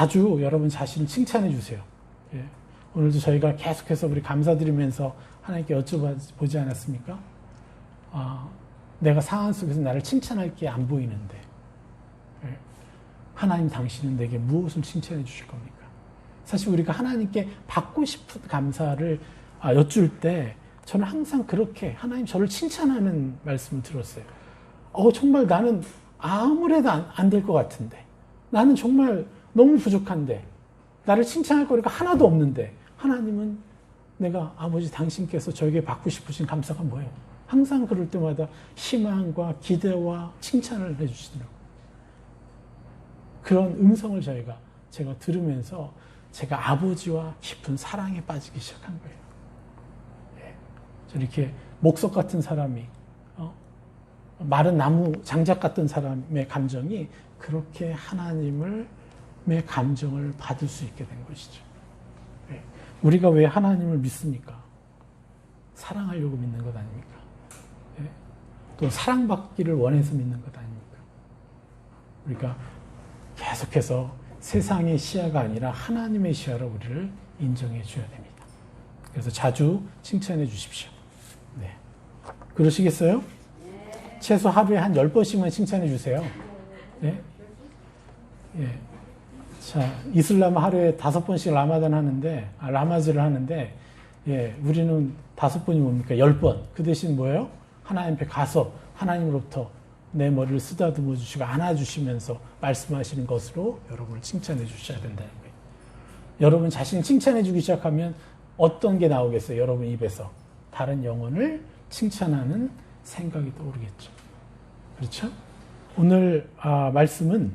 자주 여러분 자신을 칭찬해 주세요. 예. 오늘도 저희가 계속해서 우리 감사드리면서 하나님께 여쭤보지 않았습니까? 내가 상황 속에서 나를 칭찬할 게 안 보이는데 예. 하나님 당신은 내게 무엇을 칭찬해 주실 겁니까? 사실 우리가 하나님께 받고 싶은 감사를 여쭐 때 저는 항상 그렇게 하나님 저를 칭찬하는 말씀을 들었어요. 정말 나는 아무래도 안 될 것 같은데 나는 정말 너무 부족한데 나를 칭찬할 거리가 하나도 없는데 하나님은 내가 아버지 당신께서 저에게 받고 싶으신 감사가 뭐예요? 항상 그럴 때마다 희망과 기대와 칭찬을 해주시더라고요. 그런 음성을 제가 들으면서 제가 아버지와 깊은 사랑에 빠지기 시작한 거예요. 예. 이렇게 목석 같은 사람이 마른 나무 장작 같은 사람의 감정이 그렇게 하나님의 감정을 받을 수 있게 된 것이죠. 예. 우리가 왜 하나님을 믿습니까? 사랑하려고 믿는 것 아닙니까? 예. 또 사랑받기를 원해서 믿는 것 아닙니까? 우리가 계속해서 세상의 시야가 아니라 하나님의 시야로 우리를 인정해 줘야 됩니다. 그래서 자주 칭찬해 주십시오. 네. 그러시겠어요? 최소 하루에 한 10번씩만 칭찬해 주세요. 네? 예. 자, 이슬람 하루에 5번씩 라마즈를 하는데, 예, 우리는 5번이 뭡니까? 10번. 그 대신 뭐예요? 하나님 앞에 가서 하나님으로부터 내 머리를 쓰다듬어 주시고 안아주시면서 말씀하시는 것으로 여러분을 칭찬해 주셔야 된다는 거예요. 여러분 자신을 칭찬해 주기 시작하면 어떤 게 나오겠어요? 여러분 입에서 다른 영혼을 칭찬하는 생각이 떠오르겠죠. 그렇죠? 오늘 말씀은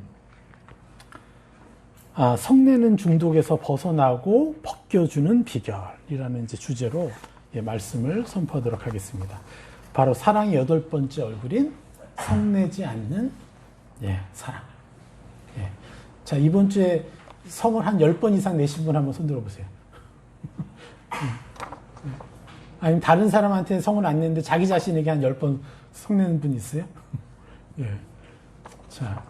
성내는 중독에서 벗어나고 벗겨주는 비결이라는 이제 주제로 말씀을 선포하도록 하겠습니다. 바로 사랑의 8번째 얼굴인 성내지 않는 사랑. 예. 자, 이번 주에 성을 한 10번 이상 내신 분 한번 손 들어보세요. 아니면 다른 사람한테 성을 안 냈는데 자기 자신에게 한 10번 성내는 분 있어요? 예. 자,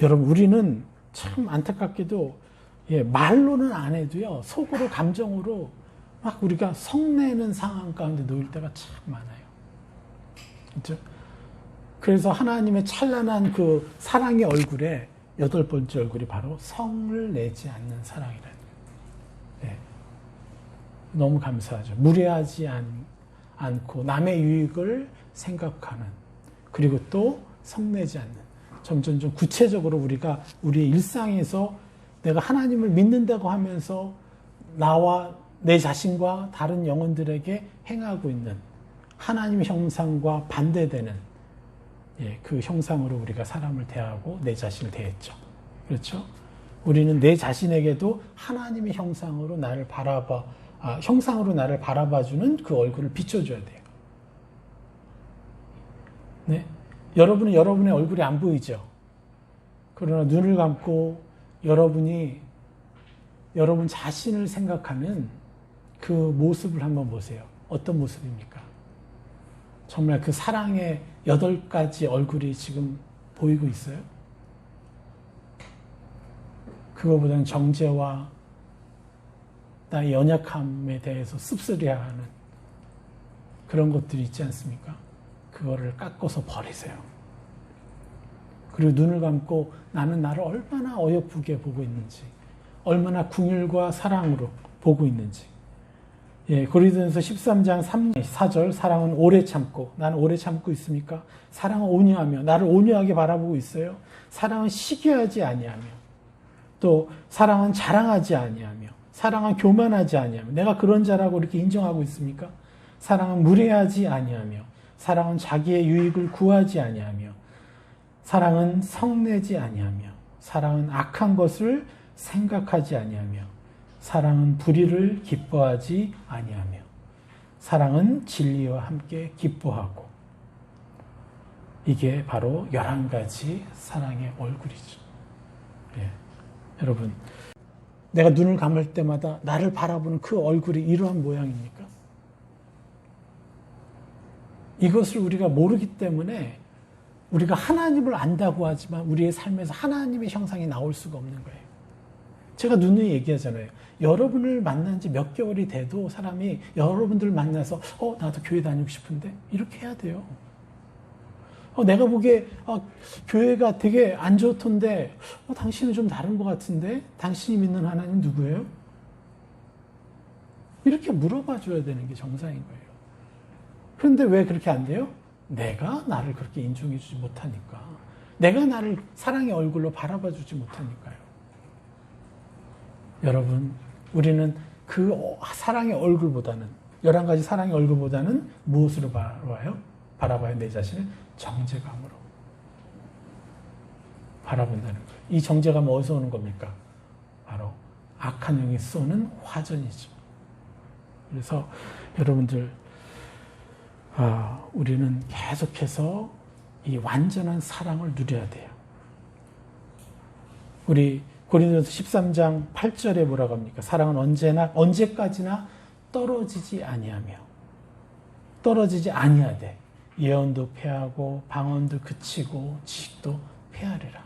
여러분, 우리는 참 안타깝게도 말로는 안 해도요, 속으로, 감정으로 막 우리가 성내는 상황 가운데 놓일 때가 참 많아요. 그렇죠? 그래서 하나님의 찬란한 그 사랑의 얼굴에 8번째 얼굴이 바로 성을 내지 않는 사랑이라는 거예요. 예. 너무 감사하죠. 무례하지 않고 남의 유익을 생각하는, 그리고 또 성내지 않는, 점점 좀 구체적으로 우리가 우리의 일상에서 내가 하나님을 믿는다고 하면서 나와 내 자신과 다른 영혼들에게 행하고 있는 하나님의 형상과 반대되는 그 형상으로 우리가 사람을 대하고 내 자신을 대했죠. 그렇죠? 우리는 내 자신에게도 하나님의 형상으로 나를 바라봐주는 그 얼굴을 비춰줘야 돼요. 네? 여러분은 여러분의 얼굴이 안 보이죠? 그러나 눈을 감고 여러분이 여러분 자신을 생각하는 그 모습을 한번 보세요. 어떤 모습입니까? 정말 그 사랑의 8가지 얼굴이 지금 보이고 있어요? 그거보다는 정죄와 나의 연약함에 대해서 씁쓸해하는 그런 것들이 있지 않습니까? 그거를 깎아서 버리세요. 그리고 눈을 감고 나는 나를 얼마나 어여쁘게 보고 있는지, 얼마나 긍휼과 사랑으로 보고 있는지. 고린도전서 13장 3, 4절, 사랑은 오래 참고, 나는 오래 참고 있습니까? 사랑은 온유하며, 나를 온유하게 바라보고 있어요. 사랑은 시기하지 아니하며, 또 사랑은 자랑하지 아니하며, 사랑은 교만하지 아니하며, 내가 그런 자라고 이렇게 인정하고 있습니까? 사랑은 무례하지 아니하며, 사랑은 자기의 유익을 구하지 아니하며, 사랑은 성내지 아니하며, 사랑은 악한 것을 생각하지 아니하며, 사랑은 불의를 기뻐하지 아니하며, 사랑은 진리와 함께 기뻐하고. 이게 바로 11가지 사랑의 얼굴이죠. 여러분, 내가 눈을 감을 때마다 나를 바라보는 그 얼굴이 이러한 모양입니까? 이것을 우리가 모르기 때문에 우리가 하나님을 안다고 하지만 우리의 삶에서 하나님의 형상이 나올 수가 없는 거예요. 제가 누누이 얘기하잖아요. 여러분을 만난 지 몇 개월이 돼도 사람이 여러분들 만나서 나도 교회 다니고 싶은데 이렇게 해야 돼요. 내가 보기에 교회가 되게 안 좋던데 당신은 좀 다른 것 같은데 당신이 믿는 하나님 누구예요? 이렇게 물어봐 줘야 되는 게 정상인 거예요. 그런데 왜 그렇게 안 돼요? 내가 나를 그렇게 인정해 주지 못하니까. 내가 나를 사랑의 얼굴로 바라봐 주지 못하니까요. 여러분, 우리는 그 사랑의 얼굴보다는, 11가지 사랑의 얼굴보다는 무엇으로 바라봐요? 내 자신을 정죄감으로 바라본다는 거예요. 이 정죄감은 어디서 오는 겁니까? 바로 악한 영이 쏘는 화전이죠. 그래서 여러분들, 우리는 계속해서 이 완전한 사랑을 누려야 돼요. 우리 고린도전서 13장 8절에 뭐라고 합니까? 사랑은 언제까지나 떨어지지 아니하되 예언도 패하고 방언도 그치고 지식도 패하리라.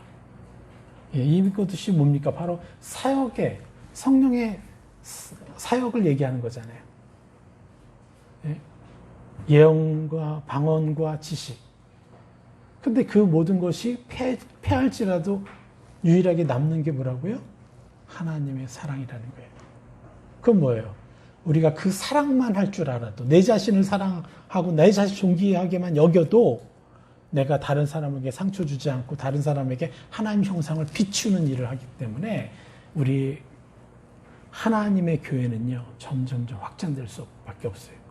이것이 뭡니까? 바로 성령의 사역을 얘기하는 거잖아요. 예언과 방언과 지식. 근데 그 모든 것이 패할지라도 유일하게 남는 게 뭐라고요? 하나님의 사랑이라는 거예요. 그건 뭐예요? 우리가 그 사랑만 할 줄 알아도, 내 자신을 사랑하고 내 자신 존귀하게만 여겨도 내가 다른 사람에게 상처 주지 않고 다른 사람에게 하나님 형상을 비추는 일을 하기 때문에 우리 하나님의 교회는요, 점점점 확장될 수밖에 없어요.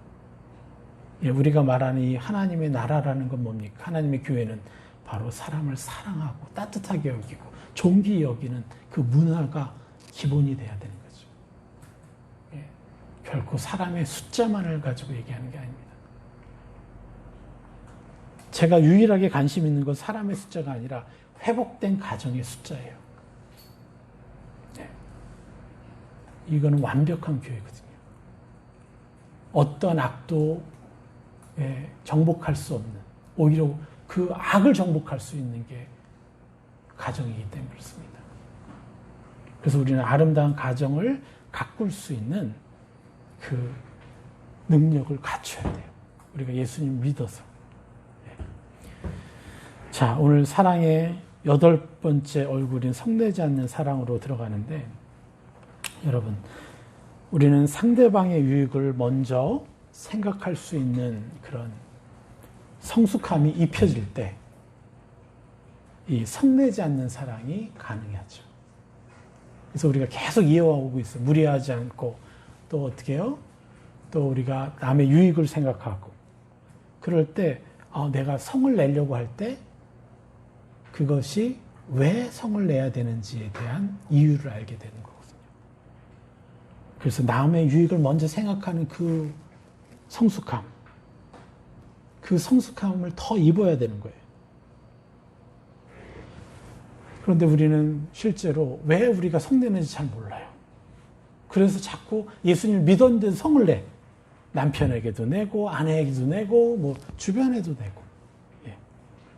우리가 말하는 이 하나님의 나라라는 건 뭡니까? 하나님의 교회는 바로 사람을 사랑하고 따뜻하게 여기고 존귀히 여기는 그 문화가 기본이 돼야 되는 거죠. 결코 사람의 숫자만을 가지고 얘기하는 게 아닙니다. 제가 유일하게 관심 있는 건 사람의 숫자가 아니라 회복된 가정의 숫자예요. 이거는 완벽한 교회거든요. 어떤 악도 정복할 수 없는, 오히려 그 악을 정복할 수 있는 게 가정이기 때문에 그렇습니다. 그래서 우리는 아름다운 가정을 가꿀 수 있는 그 능력을 갖춰야 돼요. 우리가 예수님 믿어서. 자, 오늘 사랑의 8번째 얼굴인 성내지 않는 사랑으로 들어가는데, 여러분, 우리는 상대방의 유익을 먼저 생각할 수 있는 그런 성숙함이 입혀질 때 이 성내지 않는 사랑이 가능하죠. 그래서 우리가 계속 이어오고 있어요. 무리하지 않고, 또 어떻게 해요? 또 우리가 남의 유익을 생각하고, 그럴 때 내가 성을 내려고 할 때 그것이 왜 성을 내야 되는지에 대한 이유를 알게 되는 거거든요. 그래서 남의 유익을 먼저 생각하는 그 성숙함, 그 성숙함을 더 입어야 되는 거예요. 그런데 우리는 실제로 왜 우리가 성내는지 잘 몰라요. 그래서 자꾸 예수님을 믿었는데 성을 내. 남편에게도 내고, 아내에게도 내고, 뭐 주변에도 내고.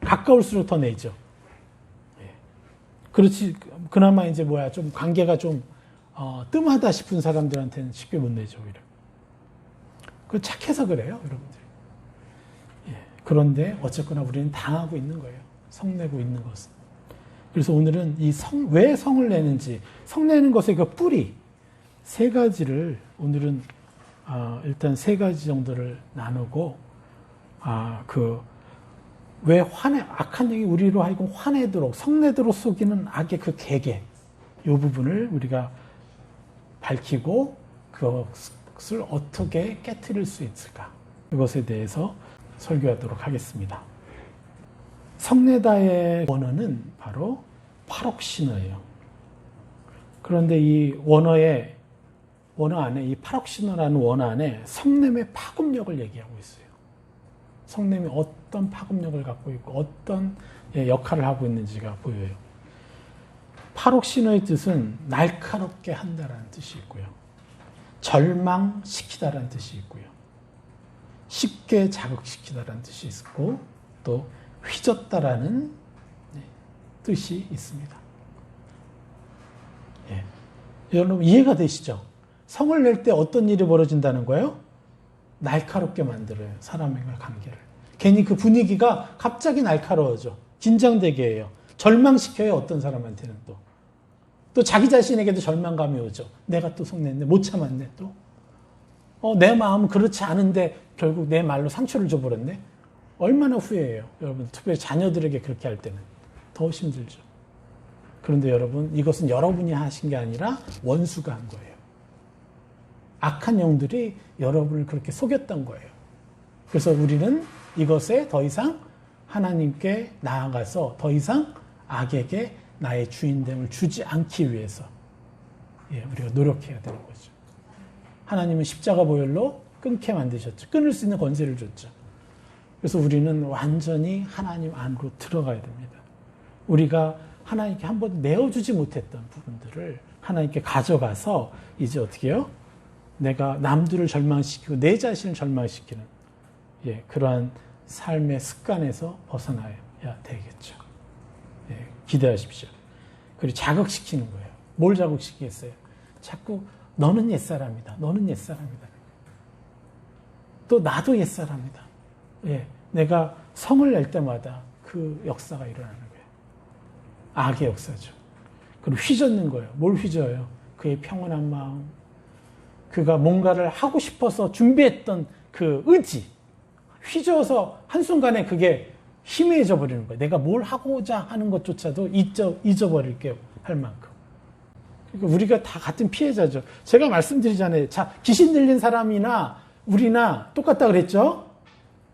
가까울수록 더 내죠. 그렇지, 그나마 이제 좀 관계가 좀 뜸하다 싶은 사람들한테는 쉽게 못 내죠, 오히려. 그 착해서 그래요, 여러분들. 그런데 어쨌거나 우리는 당하고 있는 거예요. 성내고 있는 것은. 그래서 오늘은 왜 성을 내는지, 성내는 것의 그 뿌리, 3가지를 오늘은 일단 3가지 정도를 나누고, 왜 악한 영이 우리로 하여금 화내도록, 성내도록 속이는 악의 그 계계, 이 부분을 우리가 밝히고 그것을 어떻게 깨트릴 수 있을까, 이것에 대해서 설교하도록 하겠습니다. 성내다의 원어는 바로 파록신어예요. 그런데 이 원어 안에, 이 파록신어라는 원어 안에 성냄의 파급력을 얘기하고 있어요. 성냄이 어떤 파급력을 갖고 있고 어떤 역할을 하고 있는지가 보여요. 파록신어의 뜻은 날카롭게 한다라는 뜻이 있고요. 절망시키다라는 뜻이 있고요. 쉽게 자극시키다라는 뜻이 있고, 또 휘젓다라는 뜻이 있습니다. 예. 여러분 이해가 되시죠? 성을 낼 때 어떤 일이 벌어진다는 거예요? 날카롭게 만들어요. 사람의 관계를. 괜히 그 분위기가 갑자기 날카로워져. 긴장되게 해요. 절망시켜요. 어떤 사람한테는 또. 또 자기 자신에게도 절망감이 오죠. 내가 또 속냈네. 못 참았네 또. 내 마음은 그렇지 않은데 결국 내 말로 상처를 줘버렸네. 얼마나 후회해요. 여러분 특별히 자녀들에게 그렇게 할 때는 더 힘들죠. 그런데 여러분 이것은 여러분이 하신 게 아니라 원수가 한 거예요. 악한 영들이 여러분을 그렇게 속였던 거예요. 그래서 우리는 이것에 더 이상 하나님께 나아가서 더 이상 악에게 나의 주인됨을 주지 않기 위해서 우리가 노력해야 되는 거죠. 하나님은 십자가 보혈로 끊게 만드셨죠. 끊을 수 있는 권세를 줬죠. 그래서 우리는 완전히 하나님 안으로 들어가야 됩니다. 우리가 하나님께 한 번도 내어주지 못했던 부분들을 하나님께 가져가서 이제 어떻게 해요? 내가 남들을 절망시키고 내 자신을 절망시키는 그러한 삶의 습관에서 벗어나야 되겠죠. 기대하십시오. 그리고 자극시키는 거예요. 뭘 자극시키겠어요? 자꾸 너는 옛사람이다. 너는 옛사람이다. 또 나도 옛사람이다. 내가 성을 낼 때마다 그 역사가 일어나는 거예요. 악의 역사죠. 그리고 휘젓는 거예요. 뭘 휘저어요? 그의 평온한 마음, 그가 뭔가를 하고 싶어서 준비했던 그 의지, 휘저어서 한순간에 그게 희미해져 버리는 거예요. 내가 뭘 하고자 하는 것조차도 잊어버릴게 할 만큼. 그러니까 우리가 다 같은 피해자죠. 제가 말씀드리잖아요. 자, 귀신 들린 사람이나 우리나 똑같다 그랬죠?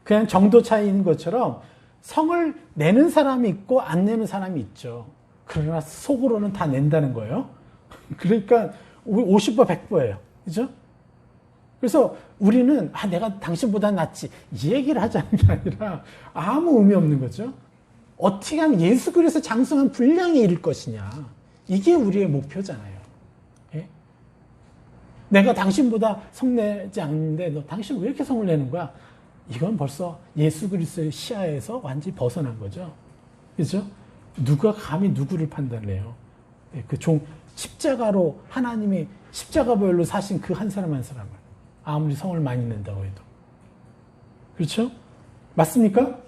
그냥 정도 차이인 것처럼 성을 내는 사람이 있고 안 내는 사람이 있죠. 그러나 속으로는 다 낸다는 거예요. 그러니까 50% 100%예요. 그죠? 그래서 우리는 내가 당신보다 낫지 이 얘기를 하자는 게 아니라 아무 의미 없는 거죠. 어떻게 하면 예수 그리스도 장성한 분량에 이를 것이냐. 이게 우리의 목표잖아요. 예? 내가 당신보다 성내지 않는데 너 당신 왜 이렇게 성을 내는 거야? 이건 벌써 예수 그리스도의 시야에서 완전히 벗어난 거죠. 그죠? 누가 감히 누구를 판단해요? 그 십자가로 하나님이 십자가 보혈로 사신 그 한 사람 한 사람을 아무리 성을 많이 낸다고 해도 그렇죠? 맞습니까?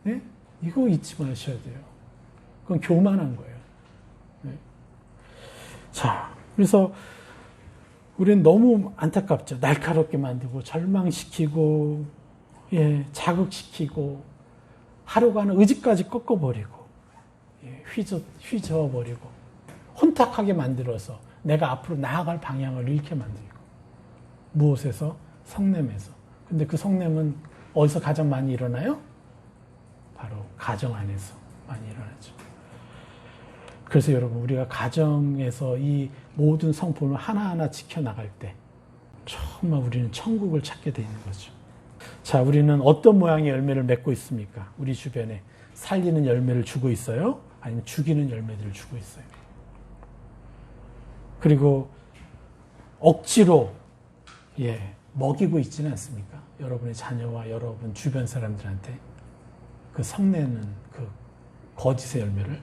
네? 이거 잊지 마셔야 돼요. 그건 교만한 거예요. 네. 자, 그래서 우리는 너무 안타깝죠. 날카롭게 만들고 절망시키고 자극시키고 하려고 하는 의지까지 꺾어버리고 휘저어버리고 혼탁하게 만들어서 내가 앞으로 나아갈 방향을 잃게 만들고 무엇에서? 성냄에서. 근데 그 성냄은 어디서 가장 많이 일어나요? 바로 가정 안에서 많이 일어나죠. 그래서 여러분 우리가 가정에서 이 모든 성품을 하나하나 지켜나갈 때 정말 우리는 천국을 찾게 돼 있는 거죠. 자, 우리는 어떤 모양의 열매를 맺고 있습니까? 우리 주변에 살리는 열매를 주고 있어요? 아니면 죽이는 열매들을 주고 있어요? 그리고 억지로 먹이고 있지는 않습니까? 여러분의 자녀와 여러분 주변 사람들한테 그 성내는 그 거짓의 열매를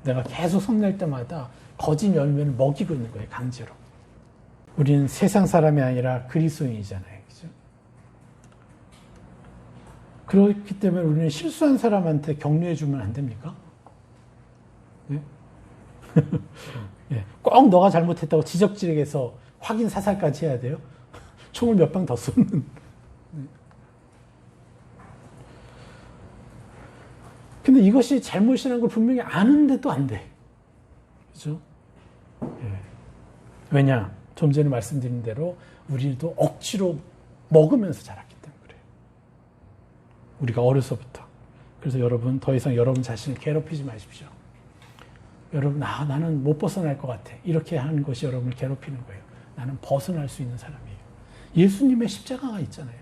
내가 계속 성낼 때마다 거짓 열매를 먹이고 있는 거예요. 강제로. 우리는 세상 사람이 아니라 그리스도인이잖아요. 그죠? 그렇기 때문에 우리는 실수한 사람한테 격려해 주면 안 됩니까? 네? 꼭 너가 잘못했다고 지적질해서 확인 사살까지 해야 돼요? 총을 몇 방 더 쏘는. 근데 이것이 잘못이라는 걸 분명히 아는데도 안 돼. 그죠? 왜냐? 좀 전에 말씀드린 대로 우리도 억지로 먹으면서 자랐기 때문에 그래요. 우리가 어려서부터. 그래서 여러분 더 이상 여러분 자신을 괴롭히지 마십시오. 여러분 나는 못 벗어날 것 같아. 이렇게 하는 것이 여러분을 괴롭히는 거예요. 나는 벗어날 수 있는 사람이에요. 예수님의 십자가가 있잖아요.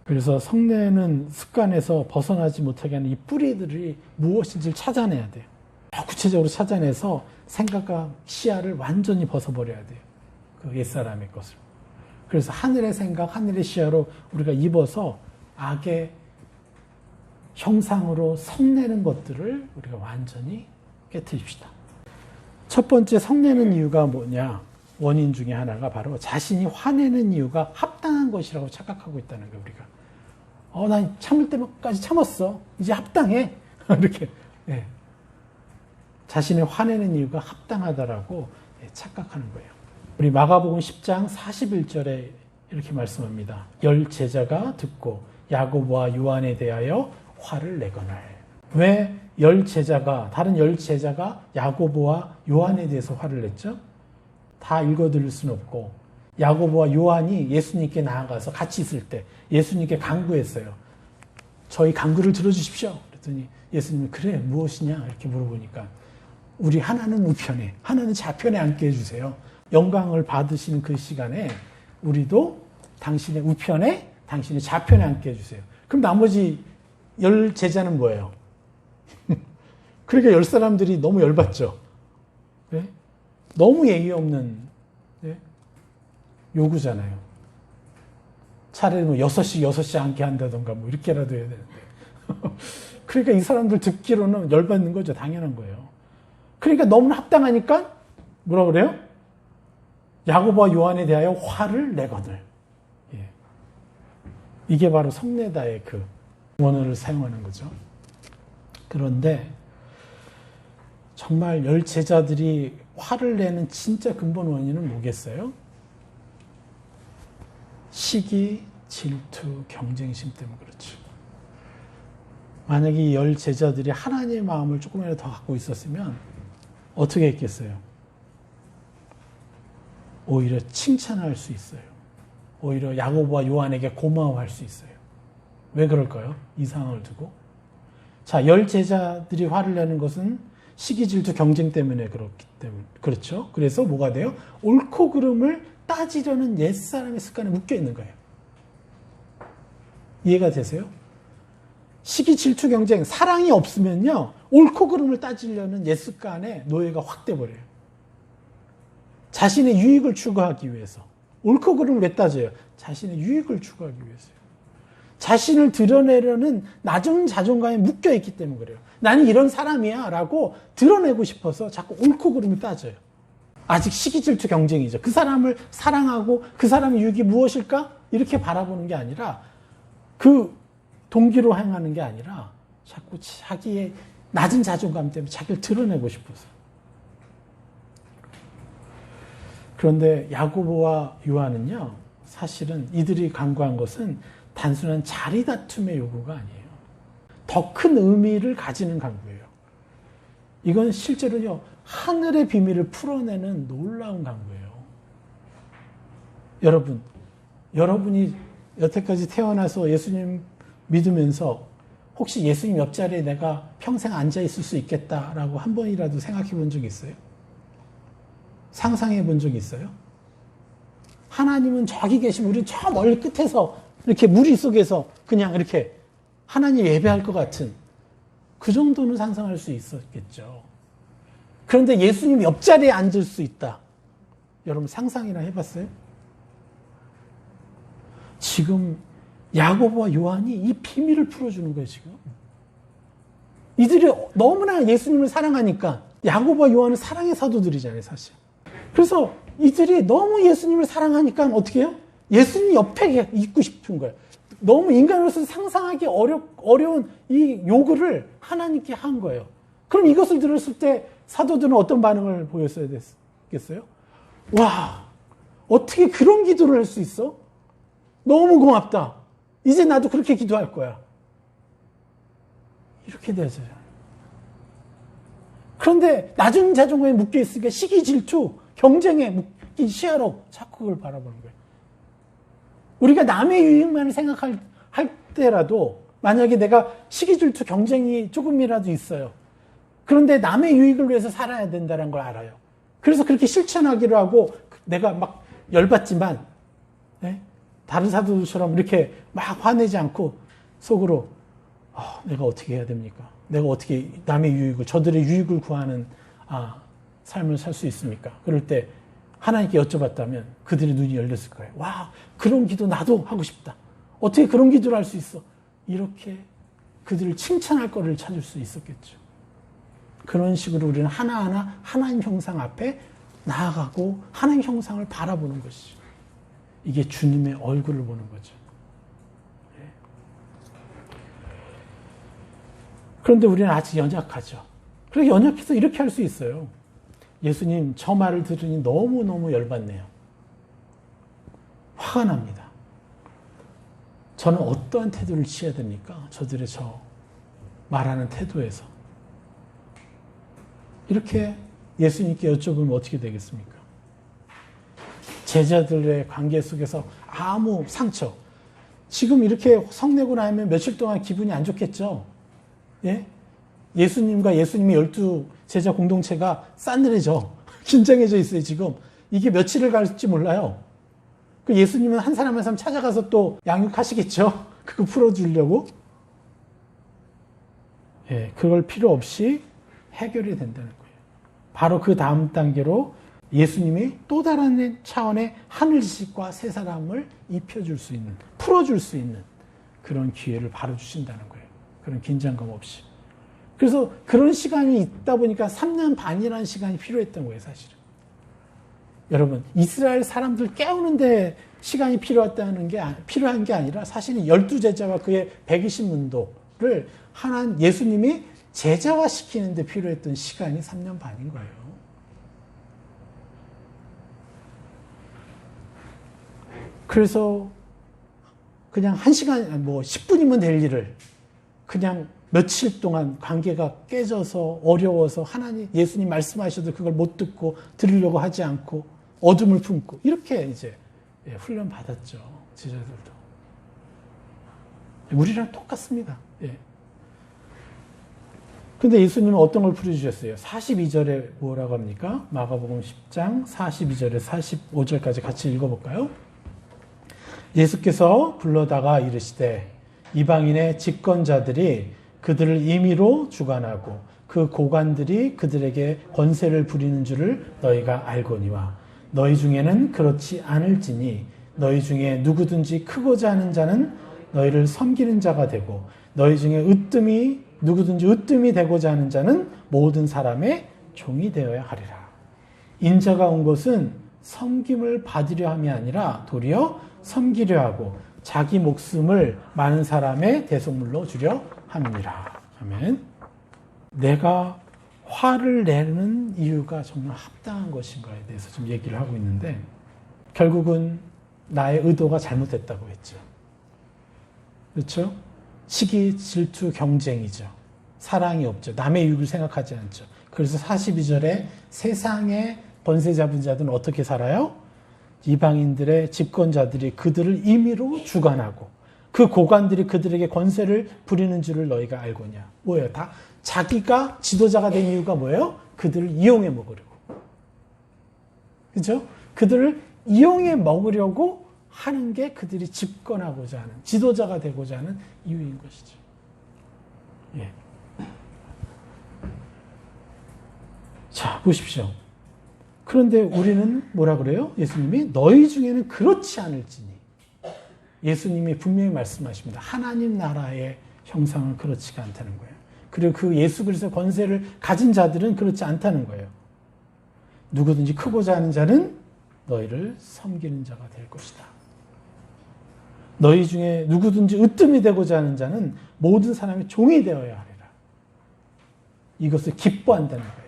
그래서 성내는 습관에서 벗어나지 못하게 하는 이 뿌리들이 무엇인지를 찾아내야 돼요. 구체적으로 찾아내서 생각과 시야를 완전히 벗어버려야 돼요. 그 옛사람의 것을. 그래서 하늘의 생각, 하늘의 시야로 우리가 입어서 악의 형상으로 성내는 것들을 우리가 완전히 깨트립시다. 첫 번째 성내는 이유가 뭐냐? 원인 중에 하나가 바로 자신이 화내는 이유가 합당한 것이라고 착각하고 있다는 거예요, 우리가. 난 참을 때까지 참았어. 이제 합당해. 이렇게. 예. 자신의 화내는 이유가 합당하다라고 착각하는 거예요. 우리 마가복음 10장 41절에 이렇게 말씀합니다. 10 제자가 듣고 야고보와 요한에 대하여 화를 내거늘. 왜 10 제자가, 다른 10 제자가 야고보와 요한에 대해서 화를 냈죠? 다 읽어드릴 수는 없고, 야고보와 요한이 예수님께 나아가서 같이 있을 때 예수님께 간구했어요. 저희 간구를 들어주십시오. 그랬더니 예수님이 그래 무엇이냐 이렇게 물어보니까 우리 하나는 우편에 하나는 좌편에 앉게 해주세요. 영광을 받으시는 그 시간에 우리도 당신의 우편에 당신의 좌편에 앉게 해주세요. 그럼 나머지 10 제자는 뭐예요? 그러니까 10 사람들이 너무 열받죠. 네? 너무 예의 없는 네? 요구잖아요. 차라리 뭐 6시 앉게 한다던가 뭐 이렇게라도 해야 되는데. 그러니까 이 사람들 듣기로는 열받는 거죠. 당연한 거예요. 그러니까 너무 합당하니까 뭐라 그래요? 야고보와 요한에 대하여 화를 내거늘. 예. 이게 바로 성내다의 그 원어를 사용하는 거죠. 그런데 정말 10 제자들이 화를 내는 진짜 근본 원인은 뭐겠어요? 시기, 질투, 경쟁심 때문에 그렇죠. 만약에 이 10 제자들이 하나님의 마음을 조금이라도 더 갖고 있었으면 어떻게 했겠어요? 오히려 칭찬할 수 있어요. 오히려 야고보와 요한에게 고마워할 수 있어요. 왜 그럴까요? 이 상황을 두고. 자, 10 제자들이 화를 내는 것은 시기, 질투, 경쟁 때문에 그렇기 때문에 그렇죠. 그래서 뭐가 돼요? 옳고 그름을 따지려는 옛사람의 습관에 묶여 있는 거예요. 이해가 되세요? 시기, 질투, 경쟁, 사랑이 없으면요 옳고 그름을 따지려는 옛 습관에 노예가 확 돼버려요. 자신의 유익을 추구하기 위해서. 옳고 그름을 왜 따져요? 자신의 유익을 추구하기 위해서요. 자신을 드러내려는 낮은 자존감에 묶여있기 때문에 그래요. 나는 이런 사람이야 라고 드러내고 싶어서 자꾸 옳고 그름을 따져요. 아직 시기, 질투, 경쟁이죠. 그 사람을 사랑하고 그 사람의 유익이 무엇일까? 이렇게 바라보는 게 아니라 그 동기로 행하는 게 아니라 자꾸 자기의 낮은 자존감 때문에 자기를 드러내고 싶어서. 그런데 야고보와 요한은요, 사실은 이들이 간구한 것은 단순한 자리 다툼의 요구가 아니에요. 더 큰 의미를 가지는 간구예요. 이건 실제로요, 하늘의 비밀을 풀어내는 놀라운 간구예요. 여러분이 여태까지 태어나서 예수님 믿으면서 혹시 예수님 옆자리에 내가 평생 앉아있을 수 있겠다라고 한 번이라도 생각해 본 적 있어요? 상상해 본 적 있어요? 하나님은 저기 계시면 우리 저 멀리 끝에서 이렇게 무리 속에서 그냥 이렇게 하나님 예배할 것 같은 그 정도는 상상할 수 있었겠죠. 그런데 예수님 옆자리에 앉을 수 있다. 여러분 상상이나 해봤어요? 지금 야고보와 요한이 이 비밀을 풀어주는 거예요, 지금. 이들이 너무나 예수님을 사랑하니까 야고보와 요한은 사랑의 사도들이잖아요, 사실. 그래서 이들이 너무 예수님을 사랑하니까 어떻게 해요? 예수님 옆에 있고 싶은 거예요. 너무 인간으로서 상상하기 어려운 이 요구를 하나님께 한 거예요. 그럼 이것을 들었을 때 사도들은 어떤 반응을 보였어야 됐겠어요? 와, 어떻게 그런 기도를 할 수 있어? 너무 고맙다. 이제 나도 그렇게 기도할 거야. 이렇게 되죠. 그런데 낮은 자존감에 묶여 있으니까 시기, 질투, 경쟁에 묶인 시야로 자꾸 그걸 바라보는 거예요. 우리가 남의 유익만을 생각할 때라도 만약에 내가 시기, 질투, 경쟁이 조금이라도 있어요. 그런데 남의 유익을 위해서 살아야 된다는 걸 알아요. 그래서 그렇게 실천하기로 하고 내가 막 열받지만 네? 다른 사도들처럼 이렇게 막 화내지 않고 속으로 내가 어떻게 해야 됩니까? 내가 어떻게 남의 유익을, 저들의 유익을 구하는 삶을 살 수 있습니까? 그럴 때 하나님께 여쭤봤다면 그들의 눈이 열렸을 거예요. 와, 그런 기도 나도 하고 싶다. 어떻게 그런 기도를 할 수 있어? 이렇게 그들을 칭찬할 거리를 찾을 수 있었겠죠. 그런 식으로 우리는 하나하나 하나님 형상 앞에 나아가고 하나님 형상을 바라보는 것이죠. 이게 주님의 얼굴을 보는 거죠. 그런데 우리는 아직 연약하죠. 그래서 연약해서 이렇게 할 수 있어요. 예수님, 저 말을 들으니 너무너무 열받네요. 화가 납니다. 저는 어떠한 태도를 취해야 됩니까? 저들의 저 말하는 태도에서. 이렇게 예수님께 여쭤보면 어떻게 되겠습니까? 제자들의 관계 속에서 아무 상처. 지금 이렇게 성내고 나면 며칠 동안 기분이 안 좋겠죠? 예? 예수님과 예수님의 12 제자 공동체가 싸늘해져. 긴장해져 있어요, 지금. 이게 며칠을 갈지 몰라요. 그 예수님은 한 사람 한 사람 찾아가서 또 양육하시겠죠? 그거 풀어주려고. 예, 그걸 필요 없이 해결이 된다는 거예요. 바로 그 다음 단계로 예수님이 또 다른 차원의 하늘식과 새 사람을 입혀줄 수 있는, 풀어줄 수 있는 그런 기회를 바로 주신다는 거예요. 그런 긴장감 없이. 그래서 그런 시간이 있다 보니까 3년 반이라는 시간이 필요했던 거예요, 사실은. 여러분, 이스라엘 사람들 깨우는데 시간이 필요한 게 아니라 사실은 12제자와 그의 120문도를 예수님이 제자화시키는데 필요했던 시간이 3년 반인 거예요. 그래서 그냥 1시간, 10분이면 될 일을 그냥 며칠 동안 관계가 깨져서 어려워서 예수님 말씀하셔도 그걸 못 듣고 들으려고 하지 않고 어둠을 품고 이렇게 이제 훈련 받았죠. 제자들도. 우리랑 똑같습니다. 예. 근데 예수님은 어떤 걸 풀어주셨어요? 42절에 뭐라고 합니까? 마가복음 10장 42절에 45절까지 같이 읽어볼까요? 예수께서 불러다가 이르시되 이방인의 집권자들이 그들을 임의로 주관하고 그 고관들이 그들에게 권세를 부리는 줄을 너희가 알거니와 너희 중에는 그렇지 않을지니 너희 중에 누구든지 크고자 하는 자는 너희를 섬기는 자가 되고 너희 중에 누구든지 으뜸이 되고자 하는 자는 모든 사람의 종이 되어야 하리라. 인자가 온 것은 섬김을 받으려 함이 아니라 도리어 섬기려 하고 자기 목숨을 많은 사람의 대속물로 주려 함이니라. 아멘. 내가 화를 내는 이유가 정말 합당한 것인가에 대해서 좀 얘기를 하고 있는데 결국은 나의 의도가 잘못됐다고 했죠. 그렇죠? 시기, 질투, 경쟁이죠. 사랑이 없죠. 남의 유익을 생각하지 않죠. 그래서 42절에 세상의 권세 잡은 자들은 어떻게 살아요? 이방인들의 집권자들이 그들을 임의로 주관하고 그 고관들이 그들에게 권세를 부리는 줄을 너희가 알고냐. 뭐예요? 다 자기가 지도자가 된 이유가 뭐예요? 그들을 이용해 먹으려고. 그죠? 그들을 이용해 먹으려고 하는 게 그들이 집권하고자 하는, 지도자가 되고자 하는 이유인 것이죠. 예. 자, 보십시오. 그런데 우리는 뭐라 그래요? 예수님이 너희 중에는 그렇지 않을지니. 예수님이 분명히 말씀하십니다. 하나님 나라의 형상은 그렇지가 않다는 거예요. 그리고 그 예수 그리스도의 권세를 가진 자들은 그렇지 않다는 거예요. 누구든지 크고자 하는 자는 너희를 섬기는 자가 될 것이다. 너희 중에 누구든지 으뜸이 되고자 하는 자는 모든 사람의 종이 되어야 하리라. 이것을 기뻐한다는 거예요.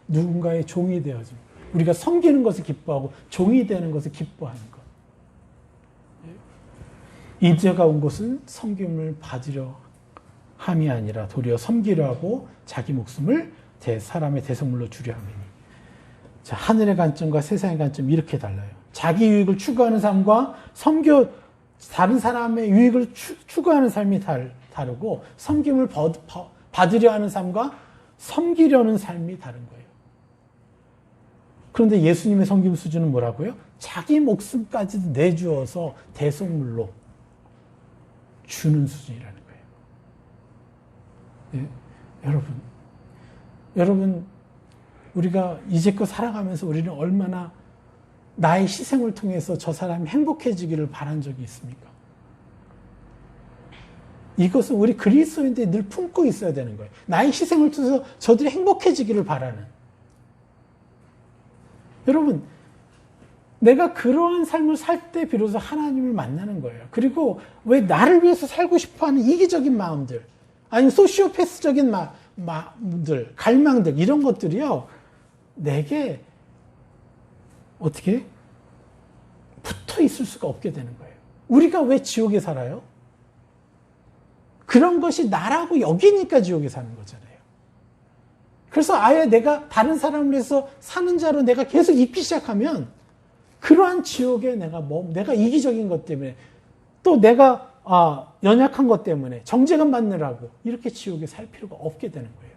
누군가의 종이 되어지. 우리가 섬기는 것을 기뻐하고 종이 되는 것을 기뻐하는 것. 인자가 온 것은 섬김을 받으려 함이 아니라 도리어 섬기려 하고 자기 목숨을 사람의 대속물로 주려 함이니. 자, 하늘의 관점과 세상의 관점이 이렇게 달라요. 자기 유익을 추구하는 삶과 다른 사람의 유익을 추구하는 삶이 다르고 섬김을 받으려 하는 삶과 섬기려는 삶이 다른 거예요. 그런데 예수님의 섬김 수준은 뭐라고요? 자기 목숨까지도 내주어서 대속물로 주는 수준이라는 거예요. 네? 여러분, 우리가 이제껏 살아가면서 우리는 얼마나 나의 희생을 통해서 저 사람이 행복해지기를 바란 적이 있습니까? 이것은 우리 그리스도인들이 늘 품고 있어야 되는 거예요. 나의 희생을 통해서 저들이 행복해지기를 바라는. 여러분, 내가 그러한 삶을 살 때 비로소 하나님을 만나는 거예요. 그리고 왜 나를 위해서 살고 싶어하는 이기적인 마음들, 아니면 소시오패스적인 마음들, 갈망들, 이런 것들이요, 내게 어떻게 붙어 있을 수가 없게 되는 거예요. 우리가 왜 지옥에 살아요? 그런 것이 나라고 여기니까 지옥에 사는 거잖아요. 그래서 아예 내가 다른 사람을 위해서 사는 자로 내가 계속 있기 시작하면 그러한 지옥에 내가 이기적인 것 때문에 또 내가 연약한 것 때문에 정죄감 받느라고 이렇게 지옥에 살 필요가 없게 되는 거예요.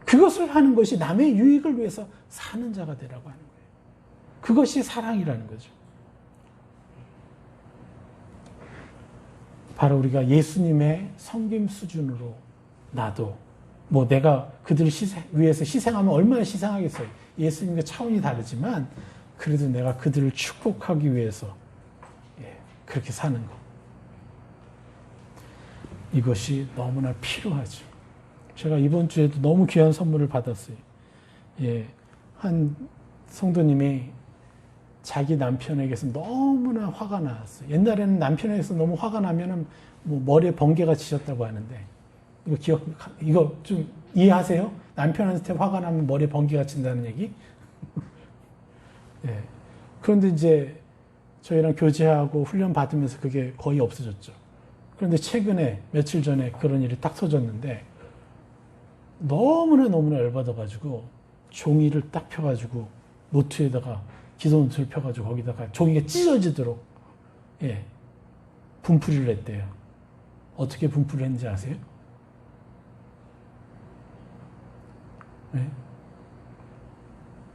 그것을 하는 것이 남의 유익을 위해서 사는 자가 되라고 하는 거예요. 그것이 사랑이라는 거죠. 바로 우리가 예수님의 섬김 수준으로 나도 내가 그들을 위해서 희생하면 얼마나 희생하겠어요. 예수님과 차원이 다르지만 그래도 내가 그들을 축복하기 위해서 그렇게 사는 것. 이것이 너무나 필요하죠. 제가 이번 주에도 너무 귀한 선물을 받았어요. 한 성도님이 자기 남편에게서 너무나 화가 났어요. 옛날에는 남편에게서 너무 화가 나면은 머리에 번개가 치셨다고 하는데, 이거 좀 이해하세요? 남편한테 화가 나면 머리에 번개가 친다는 얘기? 그런데 이제 저희랑 교제하고 훈련 받으면서 그게 거의 없어졌죠. 그런데 최근에 며칠 전에 그런 일이 딱 터졌는데 너무나 열받아가지고 종이를 딱 펴가지고 노트에다가 기도 노트를 펴가지고 거기다가 종이가 찢어지도록 분풀이를 했대요. 어떻게 분풀이를 했는지 아세요?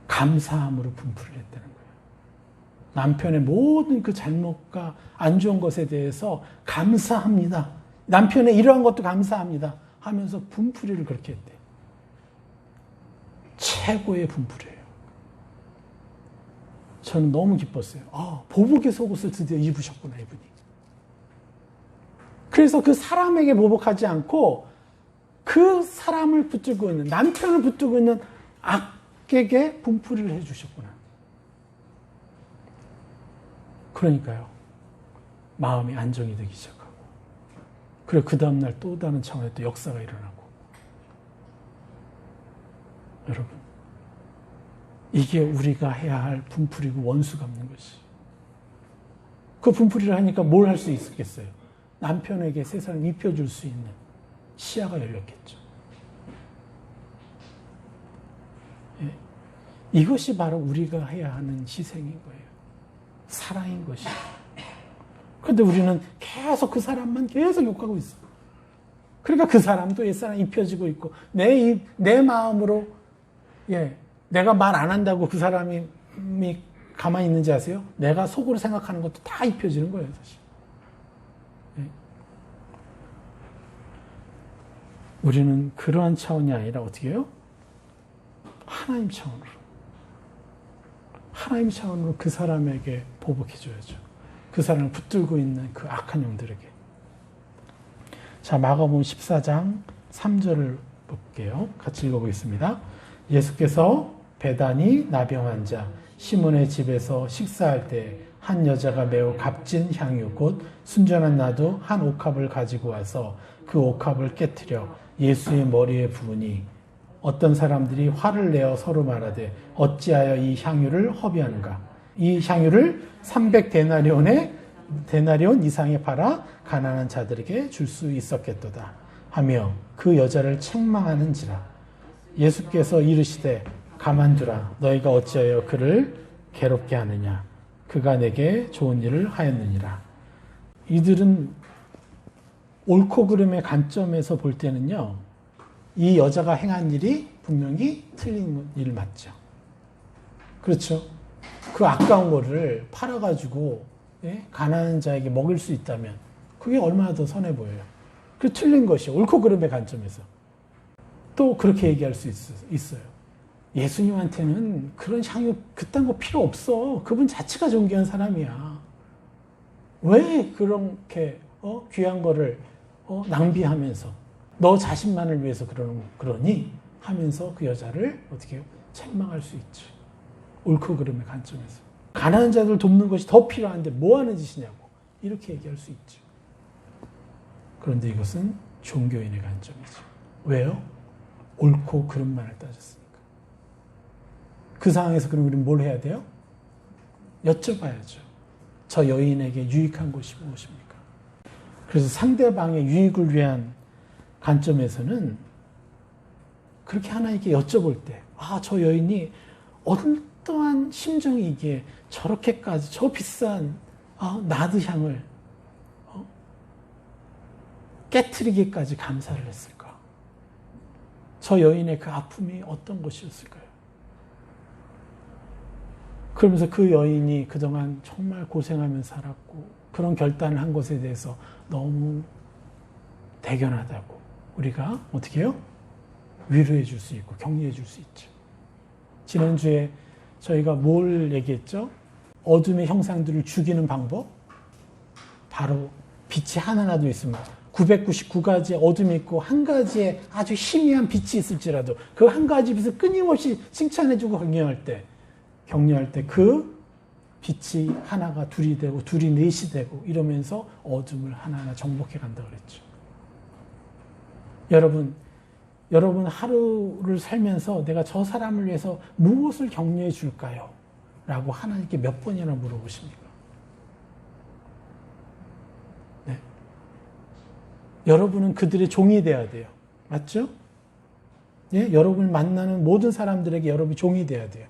감사함으로 분풀이를 했다는 거예요. 남편의 모든 그 잘못과 안 좋은 것에 대해서 감사합니다. 남편의 이러한 것도 감사합니다 하면서 분풀이를 그렇게 했대. 최고의 분풀이에요. 저는 너무 기뻤어요. 보복의 속옷을 드디어 입으셨구나, 이분이. 그래서 그 사람에게 보복하지 않고 그 사람을 붙들고 있는, 남편을 붙들고 있는 악에게 분풀이를 해주셨구나. 그러니까요, 마음이 안정이 되기 시작하고, 그리고 그 다음날 또 다른 차원의 또 역사가 일어나고. 여러분, 이게 우리가 해야 할 분풀이고 원수 갚는 것이. 그 분풀이를 하니까 뭘 할 수 있겠어요? 남편에게 세상을 입혀줄 수 있는 시야가 열렸겠죠. 이것이 바로 우리가 해야 하는 희생인 거예요. 사랑인 것이. 그런데 우리는 계속 그 사람만 계속 욕하고 있어. 그러니까 그 사람도 옛사람 입혀지고 있고, 내 마음으로, 내가 말 안 한다고 그 사람이 가만히 있는지 아세요? 내가 속으로 생각하는 것도 다 입혀지는 거예요, 사실. 우리는 그러한 차원이 아니라 어떻게 해요? 하나님 차원으로. 하나님 차원으로 그 사람에게 보복해줘야죠. 그 사람을 붙들고 있는 그 악한 영들에게. 자, 마가복음 14장 3절을 볼게요. 같이 읽어보겠습니다. 예수께서 베다니 나병 환자 시몬의 집에서 식사할 때 한 여자가 매우 값진 향유 곧 순전한 나도 한 옥합을 가지고 와서 그 옥합을 깨트려 예수의 머리에 부으니 어떤 사람들이 화를 내어 서로 말하되 어찌하여 이 향유를 허비하는가. 이 향유를 300데나리온 이상에 팔아 가난한 자들에게 줄 수 있었겠도다 하며 그 여자를 책망하는지라. 예수께서 이르시되 가만두라. 너희가 어찌하여 그를 괴롭게 하느냐. 그가 내게 좋은 일을 하였느니라. 이들은 옳고 그름의 관점에서 볼 때는요, 이 여자가 행한 일이 분명히 틀린 일 맞죠. 그렇죠. 그 아까운 거를 팔아가지고 가난한 자에게 먹일 수 있다면 그게 얼마나 더 선해 보여요. 그 틀린 것이 옳고 그름의 관점에서. 또 그렇게 얘기할 수 있어요. 예수님한테는 그런 향유 그딴 거 필요 없어. 그분 자체가 존귀한 사람이야. 왜 그렇게 귀한 거를 낭비하면서 너 자신만을 위해서 그러니 하면서 그 여자를 어떻게 해요? 책망할 수 있지. 옳고 그름의 관점에서. 가난한 자들 돕는 것이 더 필요한데 뭐 하는 짓이냐고 이렇게 얘기할 수 있죠. 그런데 이것은 종교인의 관점이죠. 왜요? 옳고 그름만을 따졌으니까. 그 상황에서 그럼 우리는 뭘 해야 돼요? 여쭤봐야죠. 저 여인에게 유익한 것이 무엇입니까? 그래서 상대방의 유익을 위한 관점에서는 그렇게 하나님께 여쭤볼 때, 저 여인이 어떠한 심정이기에 저렇게까지 저 비싼 나드향을 깨트리기까지 감사를 했을까? 저 여인의 그 아픔이 어떤 것이었을까요? 그러면서 그 여인이 그동안 정말 고생하면서 살았고 그런 결단을 한 것에 대해서 너무 대견하다고 우리가 어떻게 해요? 위로해 줄 수 있고 격려해 줄 수 있죠. 지난주에 저희가 뭘 얘기했죠? 어둠의 형상들을 죽이는 방법? 바로 빛이 하나라도 있으면 999가지의 어둠이 있고 한 가지의 아주 희미한 빛이 있을지라도 그 한 가지 빛을 끊임없이 칭찬해주고 격려할 때 그 빛이 하나가 둘이 되고 둘이 넷이 되고 이러면서 어둠을 하나하나 정복해 간다고 그랬죠. 여러분 하루를 살면서 내가 저 사람을 위해서 무엇을 격려해 줄까요? 라고 하나님께 몇 번이나 물어보십니까? 네. 여러분은 그들의 종이 돼야 돼요. 맞죠? 예? 여러분을 만나는 모든 사람들에게 여러분이 종이 돼야 돼요.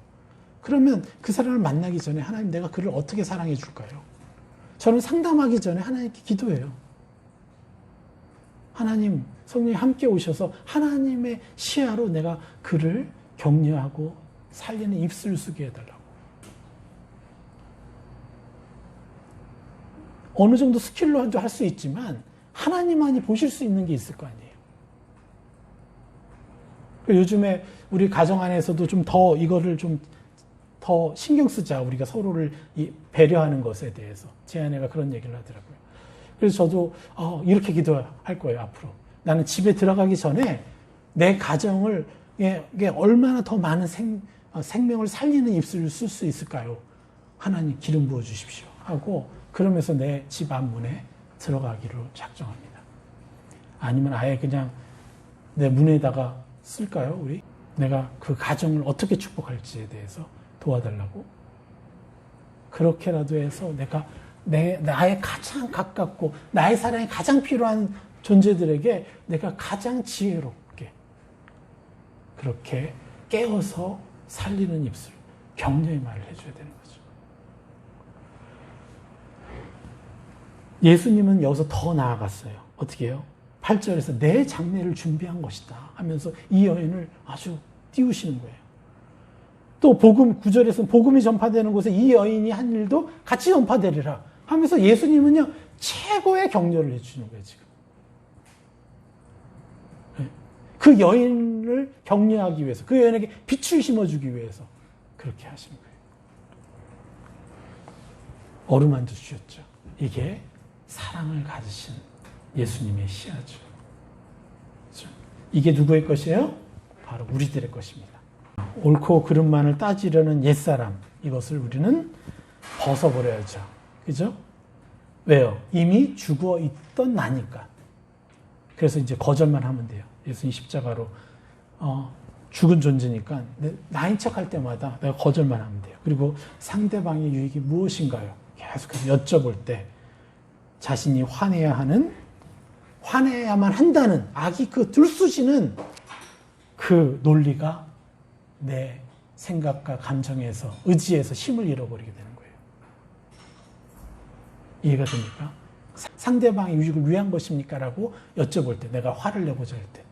그러면 그 사람을 만나기 전에 하나님 내가 그를 어떻게 사랑해 줄까요? 저는 상담하기 전에 하나님께 기도해요. 하나님, 성령이 함께 오셔서 하나님의 시야로 내가 그를 격려하고 살리는 입술을 쓰게 해달라고. 어느 정도 스킬로도 할 수 있지만 하나님만이 보실 수 있는 게 있을 거 아니에요. 요즘에 우리 가정 안에서도 좀 더 이거를 좀 더 신경 쓰자. 우리가 서로를 배려하는 것에 대해서. 제 아내가 그런 얘기를 하더라고요. 그래서 저도 이렇게 기도할 거예요, 앞으로. 나는 집에 들어가기 전에 내 가정을 이게 얼마나 더 많은 생명을 살리는 입술을 쓸 수 있을까요? 하나님 기름 부어 주십시오. 하고 그러면서 내 집 앞문에 들어가기로 작정합니다. 아니면 아예 그냥 내 문에다가 쓸까요, 우리? 내가 그 가정을 어떻게 축복할지에 대해서 도와달라고. 그렇게라도 해서 내가 나의 가장 가깝고 나의 사랑이 가장 필요한 존재들에게 내가 가장 지혜롭게 그렇게 깨워서 살리는 입술, 격려의 말을 해줘야 되는 거죠. 예수님은 여기서 더 나아갔어요. 어떻게 해요? 8절에서 내 장례를 준비한 것이다 하면서 이 여인을 아주 띄우시는 거예요. 또 복음 9절에서는 복음이 전파되는 곳에 이 여인이 한 일도 같이 전파되리라 하면서 예수님은요 최고의 격려를 해주시는 거예요. 지금 그 여인을 격려하기 위해서, 그 여인에게 빛을 심어주기 위해서 그렇게 하시는 거예요. 어루만져 주셨죠. 이게 사랑을 가지신 예수님의 시야죠. 그렇죠? 이게 누구의 것이에요? 바로 우리들의 것입니다. 옳고 그름만을 따지려는 옛사람, 이것을 우리는 벗어버려야죠. 그죠? 왜요? 이미 죽어 있던 나니까. 그래서 이제 거절만 하면 돼요. 예수님 십자가로 죽은 존재니까 나인 척할 때마다 내가 거절만 하면 돼요. 그리고 상대방의 유익이 무엇인가요? 계속해서 여쭤볼 때 자신이 화내야만 한다는 악이 그 들쑤시는 그 논리가 내 생각과 감정에서, 의지에서 힘을 잃어버리게 되는 거예요. 이해가 됩니까? 상대방의 유익을 위한 것입니까? 라고 여쭤볼 때, 내가 화를 내고자 할 때,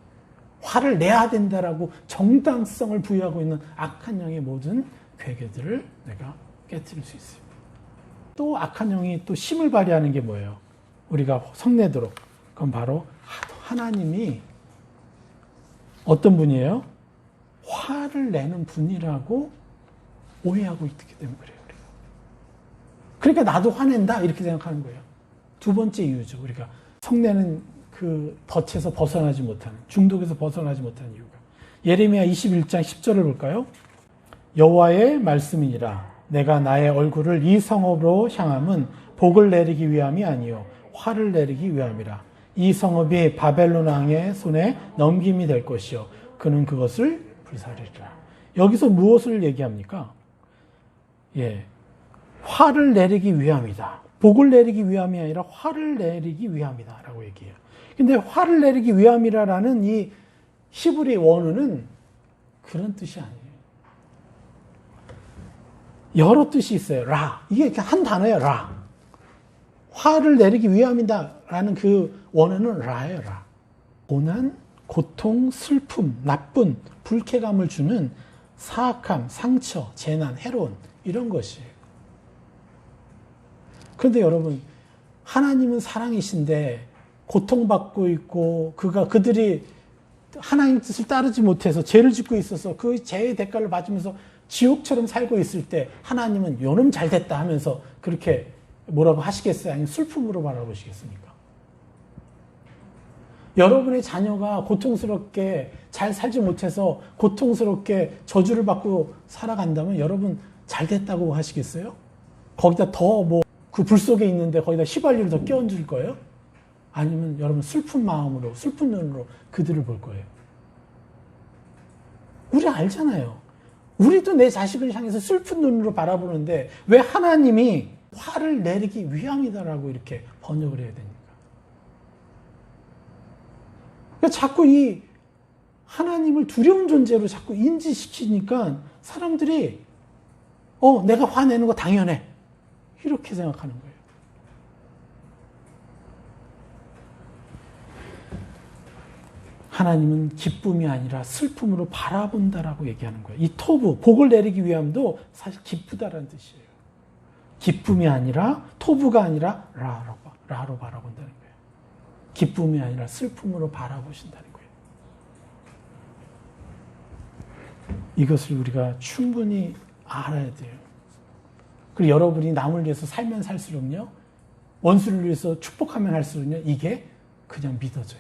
화를 내야 된다라고 정당성을 부여하고 있는 악한 영의 모든 괴계들을 내가 깨트릴 수 있어요. 또 악한 영이 또 힘을 발휘하는 게 뭐예요? 우리가 성내도록. 그건 바로 하나님이 어떤 분이에요? 화를 내는 분이라고 오해하고 있기 때문에 그래요. 우리가. 그러니까 나도 화낸다 이렇게 생각하는 거예요. 두 번째 이유죠. 우리가 성내는 그 덫에서 벗어나지 못하는, 중독에서 벗어나지 못하는 이유가. 예레미야 21장 10절을 볼까요? 여호와의 말씀이니라. 내가 나의 얼굴을 이 성읍으로 향함은 복을 내리기 위함이 아니요 화를 내리기 위함이라. 이 성읍이 바벨론 왕의 손에 넘김이 될 것이요 그는 그것을 불사르리라. 여기서 무엇을 얘기합니까? 예, 화를 내리기 위함이다. 복을 내리기 위함이 아니라 화를 내리기 위함이다 라고 얘기해요. 근데 화를 내리기 위함이라는 이 히브리 원어는 그런 뜻이 아니에요. 여러 뜻이 있어요. 라. 이게 한 단어예요. 라. 화를 내리기 위함이다라는 그 원어는 라예요. 라. 고난, 고통, 슬픔, 나쁜, 불쾌감을 주는 사악함, 상처, 재난, 해로운 이런 것이에요. 그런데 여러분, 하나님은 사랑이신데 고통받고 있고 그들이 하나님 뜻을 따르지 못해서 죄를 짓고 있어서 그 죄의 대가를 받으면서 지옥처럼 살고 있을 때 하나님은 요놈 잘됐다 하면서 그렇게 뭐라고 하시겠어요? 아니면 슬픔으로 바라보시겠습니까? 여러분의 자녀가 고통스럽게 잘 살지 못해서 고통스럽게 저주를 받고 살아간다면 여러분 잘됐다고 하시겠어요? 거기다 더 그 불 속에 있는데 거기다 휘발유를 더 끼얹을 거예요? 아니면 여러분 슬픈 마음으로, 슬픈 눈으로 그들을 볼 거예요? 우리 알잖아요. 우리도 내 자식을 향해서 슬픈 눈으로 바라보는데 왜 하나님이 화를 내리기 위함이다라고 이렇게 번역을 해야 됩니까? 그러니까 자꾸 이 하나님을 두려운 존재로 자꾸 인지시키니까 사람들이 내가 화내는 거 당연해. 이렇게 생각하는 거예요. 하나님은 기쁨이 아니라 슬픔으로 바라본다라고 얘기하는 거예요. 이 토부, 복을 내리기 위함도 사실 기쁘다라는 뜻이에요. 기쁨이 아니라, 토부가 아니라 라로 바라본다는 거예요. 기쁨이 아니라 슬픔으로 바라보신다는 거예요. 이것을 우리가 충분히 알아야 돼요. 그리고 여러분이 남을 위해서 살면 살수록요, 원수를 위해서 축복하면 할수록요, 이게 그냥 믿어져요.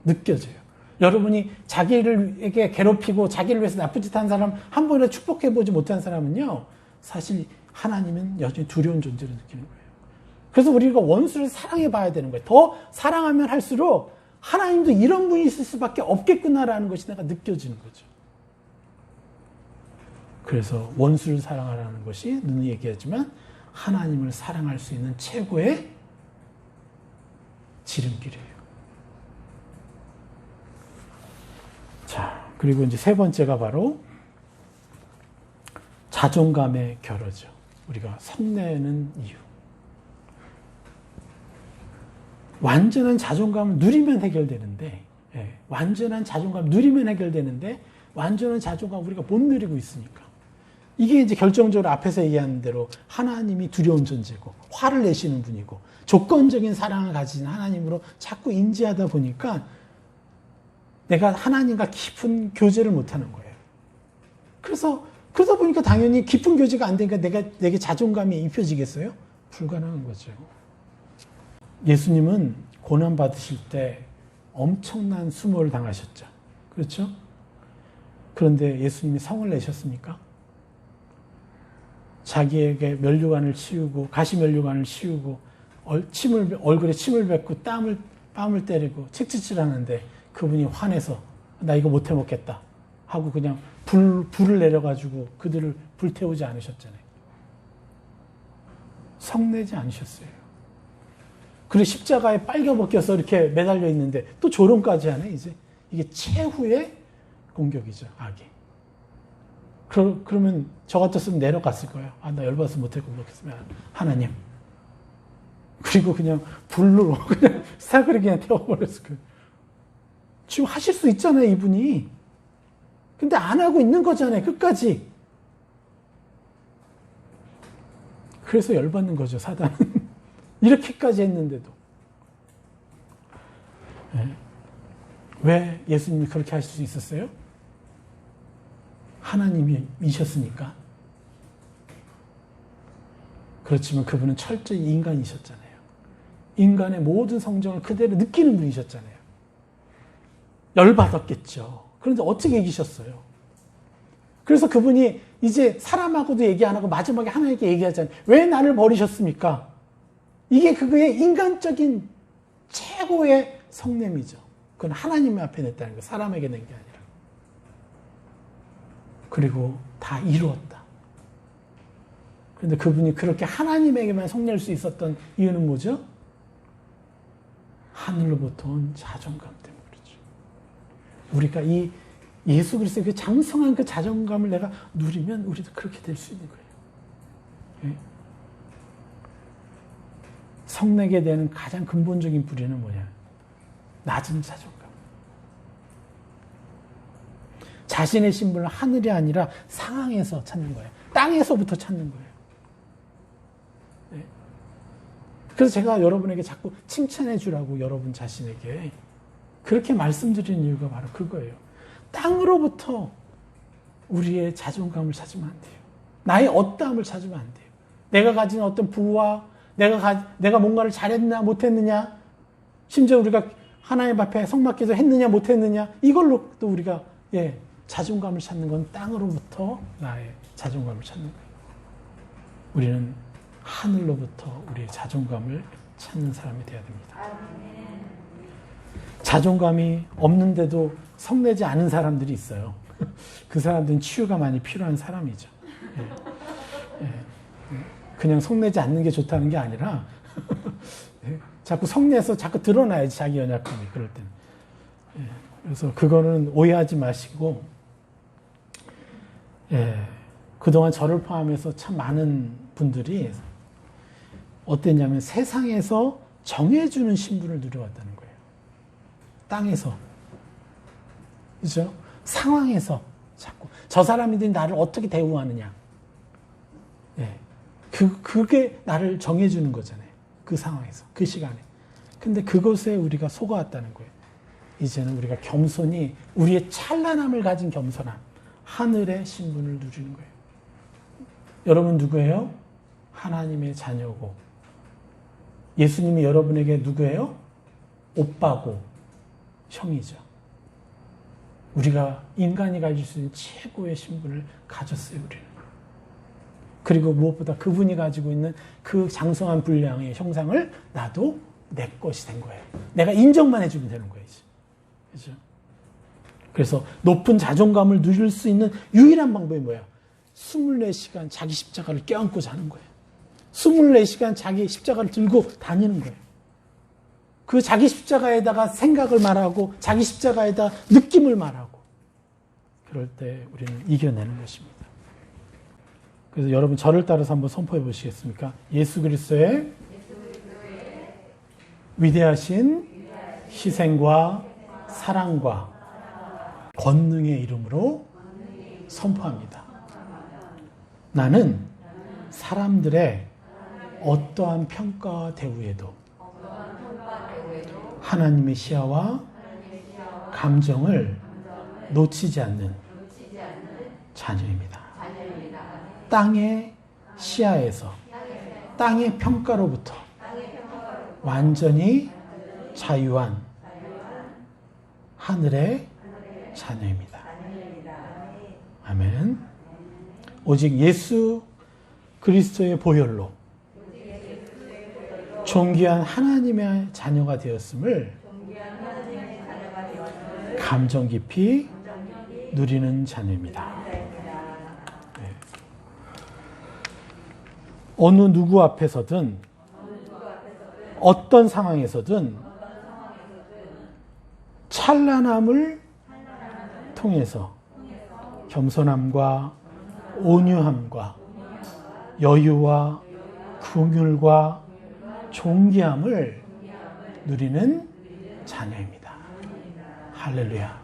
느껴져요. 여러분이 자기에게 괴롭히고 자기를 위해서 나쁜 짓 한 사람 한 번이라도 축복해보지 못한 사람은요, 사실 하나님은 여전히 두려운 존재로 느끼는 거예요. 그래서 우리가 원수를 사랑해 봐야 되는 거예요. 더 사랑하면 할수록 하나님도 이런 분이 있을 수밖에 없겠구나라는 것이 내가 느껴지는 거죠. 그래서 원수를 사랑하라는 것이 늘 얘기하지만 하나님을 사랑할 수 있는 최고의 지름길이에요. 자, 그리고 이제 세 번째가 바로 자존감의 결여죠. 우리가 성내는 이유. 완전한 자존감을 누리면 해결되는데, 완전한 자존감 누리면 해결되는데, 완전한 자존감 우리가 못 누리고 있으니까. 이게 이제 결정적으로 앞에서 얘기하는 대로 하나님이 두려운 존재고, 화를 내시는 분이고, 조건적인 사랑을 가진 하나님으로 자꾸 인지하다 보니까 내가 하나님과 깊은 교제를 못하는 거예요. 그러다 보니까 당연히 깊은 교제가 안 되니까 내게 자존감이 입혀지겠어요? 불가능한 거죠. 예수님은 고난 받으실 때 엄청난 수모를 당하셨죠. 그렇죠? 그런데 예수님이 성을 내셨습니까? 자기에게 면류관을 치우고 가시면류관을 치우고 얼굴에 침을 뱉고 땀을 때리고 책짓질하는데 그분이 화내서 나 이거 못 해먹겠다 하고 그냥 불을 내려가지고 그들을 불태우지 않으셨잖아요. 성내지 않으셨어요. 그리고 십자가에 빨겨 벗겨서 이렇게 매달려 있는데 또 조롱까지 하네. 이제 이게 최후의 공격이죠, 악이. 그러면 저 같았으면 내려갔을 거예요. 나 열받아서 못할 공격했으면 하나님. 그리고 그냥 불로 그냥 사그리 그냥 태워버렸을 거예요. 지금 하실 수 있잖아요, 이분이. 근데 안 하고 있는 거잖아요, 끝까지. 그래서 열받는 거죠, 사단은. 이렇게까지 했는데도. 네. 왜 예수님이 그렇게 하실 수 있었어요? 하나님이셨으니까. 그렇지만 그분은 철저히 인간이셨잖아요. 인간의 모든 성정을 그대로 느끼는 분이셨잖아요. 열받았겠죠. 그런데 어떻게 이기셨어요? 그래서 그분이 이제 사람하고도 얘기 안 하고 마지막에 하나님께 얘기하잖아요. 왜 나를 버리셨습니까? 이게 그의 인간적인 최고의 성냄이죠. 그건 하나님 앞에 냈다는 거예요. 사람에게 낸 게 아니라. 그리고 다 이루었다. 그런데 그분이 그렇게 하나님에게만 성낼 수 있었던 이유는 뭐죠? 하늘로부터 온 자존감 때문에 그렇죠. 우리가 이 예수 그리스도의 그 장성한 그 자존감을 내가 누리면 우리도 그렇게 될 수 있는 거예요. 예? 성내게 되는 가장 근본적인 불의는 뭐냐? 낮은 자존감. 자신의 신분을 하늘이 아니라 상황에서 찾는 거예요. 땅에서부터 찾는 거예요. 네. 그래서 제가 여러분에게 자꾸 칭찬해 주라고 여러분 자신에게 그렇게 말씀드리는 이유가 바로 그거예요. 땅으로부터 우리의 자존감을 찾으면 안 돼요. 나의 어떠함을 찾으면 안 돼요. 내가 가진 어떤 부와 내가 뭔가를 잘했나 못했느냐, 심지어 우리가 하나님 앞에 성막기도 했느냐 못했느냐, 이걸로 또 우리가 자존감을 찾는 건 땅으로부터 나의 자존감을 찾는 거예요. 우리는 하늘로부터 우리의 자존감을 찾는 사람이 되어야 됩니다. 자존감이 없는데도 성내지 않은 사람들이 있어요. 그 사람들은 치유가 많이 필요한 사람이죠. 그냥 성내지 않는 게 좋다는 게 아니라 자꾸 성내서 자꾸 드러나야지 자기 연약함이 그럴 때는. 그래서 그거는 오해하지 마시고 그동안 저를 포함해서 참 많은 분들이 어땠냐면 세상에서 정해주는 신분을 누려왔다는 거예요. 땅에서. 그죠? 상황에서 자꾸 저 사람들이 나를 어떻게 대우하느냐. 그게 나를 정해주는 거잖아요. 그 상황에서, 그 시간에. 근데 그것에 우리가 속아왔다는 거예요. 이제는 우리가 겸손히 우리의 찬란함을 가진 겸손함, 하늘의 신분을 누리는 거예요. 여러분 누구예요? 하나님의 자녀고, 예수님이 여러분에게 누구예요? 오빠고 형이죠. 우리가 인간이 가질 수 있는 최고의 신분을 가졌어요, 우리는. 그리고 무엇보다 그분이 가지고 있는 그 장성한 분량의 형상을 나도 내 것이 된 거예요. 내가 인정만 해주면 되는 거예요. 그렇죠? 그래서 높은 자존감을 누릴 수 있는 유일한 방법이 뭐야? 24시간 자기 십자가를 껴안고 자는 거예요. 24시간 자기 십자가를 들고 다니는 거예요. 그 자기 십자가에다가 생각을 말하고 자기 십자가에다 느낌을 말하고 그럴 때 우리는 이겨내는 것입니다. 그래서 여러분 저를 따라서 한번 선포해 보시겠습니까? 예수 그리스도의 위대하신 희생과 사랑과 권능의 이름으로 선포합니다. 나는 사람들의 어떠한 평가와 대우에도 하나님의 시야와 감정을 놓치지 않는 자녀입니다. 땅의 시야에서, 땅의 평가로부터 완전히 자유한 하늘의 자녀입니다. 아멘. 오직 예수 그리스도의 보혈로 존귀한 하나님의 자녀가 되었음을 감정 깊이 누리는 자녀입니다. 어느 누구 앞에서든 어떤 상황에서든 찬란함을 통해서 겸손함과 온유함과 여유와 긍휼과 존귀함을 누리는 자녀입니다. 할렐루야.